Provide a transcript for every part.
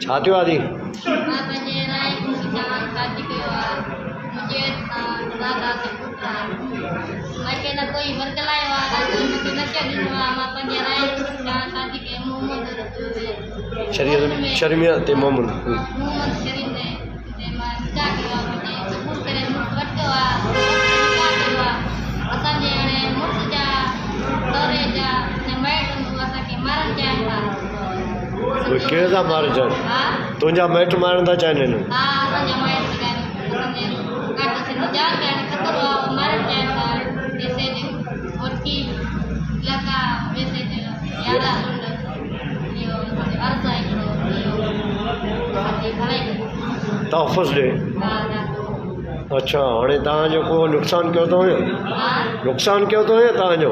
छा थियो आदि? मां पंहिंजे राय सां शादी कयो आहे। मुंहिंजे दादा खे पुटु आहे। मूंखे न कोई वर्गलायो आहे, मूंखे न ॾिनो आहे। मां पंहिंजे राय सां शादी कई। शर्मिया ते मोहम्मद शरीफ ने मां निकाह कयो आहे। पंहिंजे कबूल करे मुड़ुसु वरितो आहे। असांजे हाणे मुड़ुस जा सहुरे जा माइट असांखे मारणु चाहिनि था। केर था मार चाहिनि? तुंहिंजा माइट मारण था चाहिनि? हा, असांजा माइट असांजे घाट सिंध जा ख़तरो आहे, मारणु चाहिनि था। मैसेज वठी इलाइक़ा मैसेज यारा इहो अर्ज़ु आहे हिकिड़ो तहफ़ुज़ ॾे। अच्छा, हाणे तव्हां जेको नुक़सानु कयो अथव नुक़सानु कयो अथव तव्हांजो?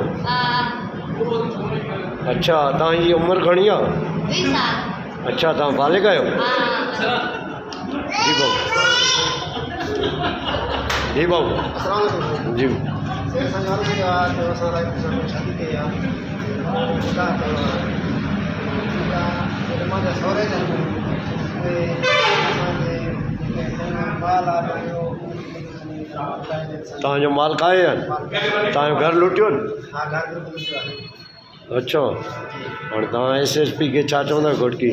अच्छा, तव्हांजी उमिरि घणी आहे? 20 साल। अच्छा, तव्हां बालिग़ आहियो? जी भाऊ। जी भाऊ जी। तव्हांजो माल काहे आहिनि? तव्हांजो घर लुटियो न? अच्छा, हाणे तव्हां SSP खे छा चवंदा घोटकी?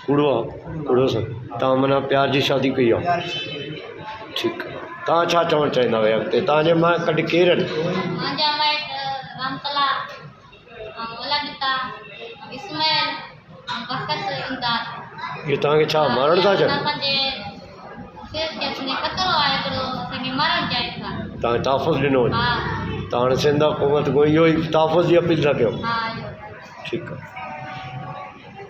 कूड़ो सां तव्हां माना प्यार जी शादी कई आहे? ठीकु आहे। तव्हां छा चवणु चाहींदा हुआ अॻिते? तव्हांजे मां कॾहिं केरु आहिनि? इहे तव्हांखे छा मारणु था चाहिनि? तव्हां तहफ़ुज़ ॾिनो वञे? तव्हां हाणे सिंध हुकूमत को इहो ई तहफ़ुज़ जी अपील था कयो? ठीकु आहे।